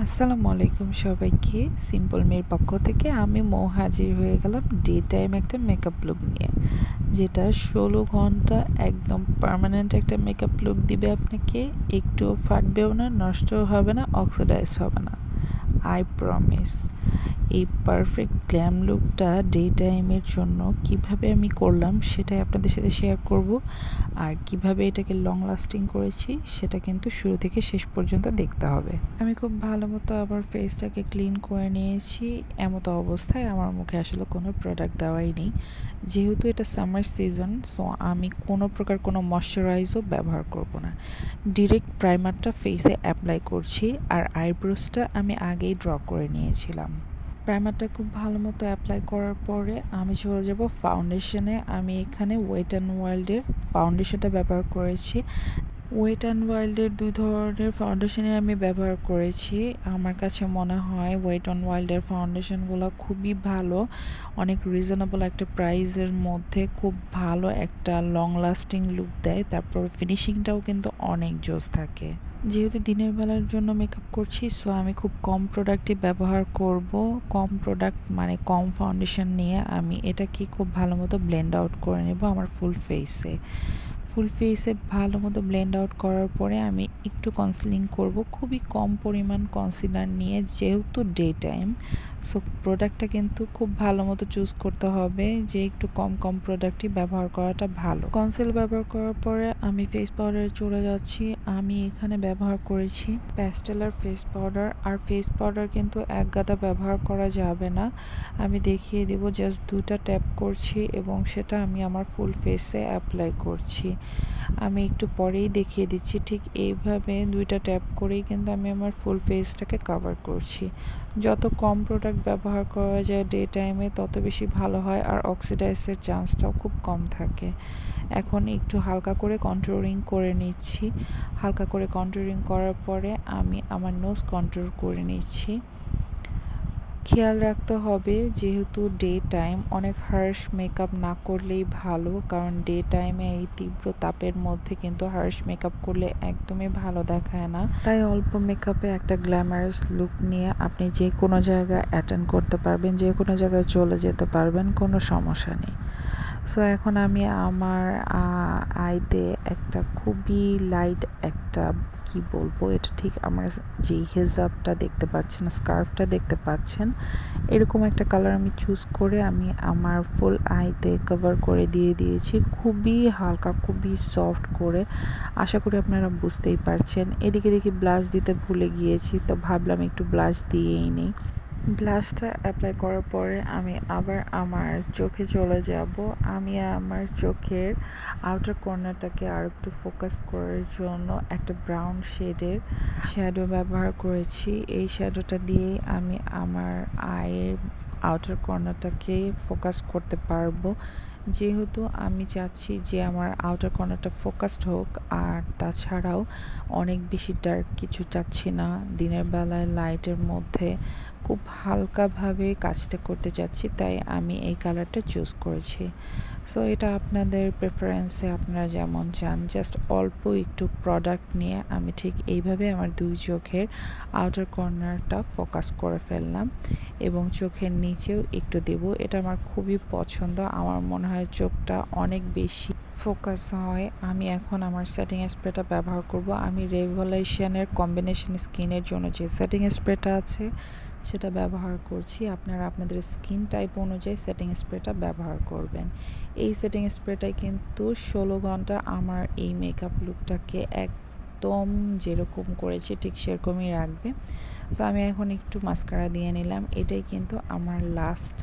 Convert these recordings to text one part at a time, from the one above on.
আসসালামু আলাইকুম সবাইকে। সিম্পল মেয়ের পক্ষ থেকে আমি হাজির হয়ে গেলাম ডে টাইম একটা মেকআপ লুক নিয়ে, যেটা 16 ঘন্টা একদম পার্মানেন্ট একটা মেকআপ লুক দিবে আপনাকে। একটুও ফাটবেও না, নষ্টও হবে না, অক্সিডাইজ হবে না। I promise. এই পারফেক্ট গ্ল্যাম লুকটা ডে টাইমের জন্য কিভাবে আমি করলাম সেটাই আপনাদের সাথে শেয়ার করব, আর কিভাবে এটাকে লং লাস্টিং করেছি সেটা কিন্তু শুরু থেকে শেষ পর্যন্ত দেখতে হবে। আমি খুব ভালো মতো আবার ফেসটাকে ক্লিন করে নিয়েছি। এমতো অবস্থায় আমার মুখে আসলে কোনো প্রোডাক্ট দেওয়াই নেই, যেহেতু এটা সামার সিজন। সো আমি কোনো প্রকার কোনো ময়শ্চারাইজও ব্যবহার করব না, ডিরেক্ট প্রাইমারটা ফেসে অ্যাপ্লাই করছি। আর আইব্রোসটা আমি আগেই ড্র করে নিয়েছিলাম। প্রাইমারটা খুব ভালো মতো অ্যাপ্লাই করার পরে আমি চলে যাব ফাউন্ডেশনে। আমি এখানে ওয়েট অ্যান্ড ওয়াইল্ডের ফাউন্ডেশনটা ব্যবহার করেছি। ওয়েট অ্যান্ড ওয়াইল্ডের 2 ধরনের ফাউন্ডেশনই আমি ব্যবহার করেছি। আমার কাছে মনে হয় ওয়েট অ্যান্ড ওয়াইল্ডের ফাউন্ডেশনগুলো খুবই ভালো, অনেক রিজনেবল একটা প্রাইসের মধ্যে খুব ভালো একটা লং লাস্টিং লুক দেয়। তারপর ফিনিশিংটাও কিন্তু অনেক জোস থাকে। যেহেতু দিনের বেলার জন্য মেকআপ করছি, সো আমি খুব কম প্রোডাক্টই ব্যবহার করব। কম প্রোডাক্ট মানে কম ফাউন্ডেশন নিয়ে আমি এটাকে খুব ভালো মতো ব্লেন্ড আউট করে নেব আমার ফুল ফেসে ভালো মতো ব্লেন্ড আউট করার পরে আমি একটু কনসিলিং করব, খুবই কম পরিমাণ কনসিলার নিয়ে, যেহেতু ডে টাইম। সো প্রোডাক্টটা কিন্তু খুব ভালো মতো চুজ করতে হবে, যে একটু কম কম প্রোডাক্টই ব্যবহার করাটা ভালো। কনসিল ব্যবহার করার পরে আমি ফেস পাউডারে চলে যাচ্ছি। আমি এখানে ব্যবহার করেছি প্যাস্টেলার ফেস পাউডার। আর ফেস পাউডার কিন্তু এক গাদা ব্যবহার করা যাবে না, আমি দেখিয়ে দেব। জাস্ট 2টা ট্যাপ করছি এবং সেটা আমি আমার ফুল ফেসে অ্যাপ্লাই করছি। আমি একটু পরেই দেখিয়ে দিচ্ছি, ঠিক এইভাবে 2টা ট্যাপ করেই কিন্তু আমি আমার ফুল ফেসটাকে কভার করছি। যত কম প্রোডাক্ট ব্যবহার করা যায় ডে টাইমে তত বেশি ভালো হয়, আর অক্সিডাইজের চান্সটাও খুব কম থাকে। এখন একটু হালকা করে কন্ট্রোলিং করে নিচ্ছি। হালকা করে কন্ট্রোলিং করার পরে আমি আমার নোজ কন্ট্রোল করে নিচ্ছি। খেয়াল রাখতে হবে, যেহেতু ডে টাইম, অনেক হার্শ মেকআপ না করলেই ভালো, কারণ ডে টাইমে এই তীব্র তাপের মধ্যে কিন্তু হার্শ মেকআপ করলে একদমই ভালো দেখায় না। তাই অল্প মেকআপে একটা গ্ল্যামারাস লুক নিয়ে আপনি যে কোনো জায়গায় অ্যাটেন্ড করতে পারবেন, যে কোনো জায়গায় চলে যেতে পারবেন, কোনো সমস্যা নেই। সো এখন আমি আমার আইতে একটা খুবই লাইট একটা, কি বলবো, এটা ঠিক আমার যে হেজাবটা দেখতে পাচ্ছেন, স্কার্ফটা দেখতে পাচ্ছেন, এরকম একটা কালার আমি চুজ করে আমি আমার ফুল আইতে কভার করে দিয়েছি, খুবই হালকা, খুবই সফট করে। আশা করি আপনারা বুঝতেই পারছেন। এদিকে দেখি ব্লাশ দিতে ভুলে গিয়েছি, তো ভাবলাম একটু ব্লাশ দিয়েই নিই। ব্লাশটা অ্যাপ্লাই করার পরে আমি আবার আমার চোখে চলে যাব। আমি আমার চোখের আউটার কর্নারটাকে আর একটু ফোকাস করার জন্য একটা ব্রাউন শেডের শ্যাডো ব্যবহার করেছি। এই শ্যাডোটা দিয়েই আমি আমার আয়ের আউটার কর্নারটাকে ফোকাস করতে পারবো, যেহেতু আমি চাচ্ছি যে আমার আউটার কর্নারটা ফোকাসড হোক। আর তাছাড়াও অনেক বেশি ডার্ক কিছু চাচ্ছি না, দিনের বেলায় লাইটের মধ্যে খুব হালকাভাবে কাজটা করতে চাচ্ছি, তাই আমি এই কালারটা চুজ করেছি। সো এটা আপনাদের প্রেফারেন্সে, আপনারা যেমন চান। জাস্ট অল্প একটু প্রোডাক্ট নিয়ে আমি ঠিক এইভাবে আমার 2 চোখের আউটার কর্নারটা ফোকাস করে ফেললাম, এবং চোখের নিচেও একটু দেব। এটা আমার খুবই পছন্দ, আমার মনে হয় চোখটা অনেক বেশি ফোকাস হয়। আমি এখন আমার সেটিং স্প্রেটা ব্যবহার করব। আমি রেভলিউশনের কম্বিনেশন স্কিনের জন্য যে সেটিং স্প্রেটা আছে সেটা ব্যবহার করছি। আপনারা আপনাদের স্কিন টাইপ অনুযায়ী সেটিং স্প্রেটা ব্যবহার করবেন। এই সেটিং স্প্রেটাই কিন্তু 16 ঘন্টা আমার এই মেকআপ লুকটাকে একদম যেরকম করেছি ঠিক সেরকমই রাখবে। সো আমি এখন একটু মাস্কারা দিয়ে নিলাম। এটাই কিন্তু আমার লাস্ট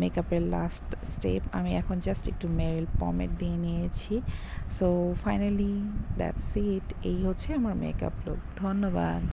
মেকআপের লাস্ট স্টেপ। আমি এখন জাস্ট একটু মেরিল পমেড দিয়ে নিয়েছি। So finally that's it. এই হচ্ছে আমার মেকআপ লুক। ধন্যবাদ।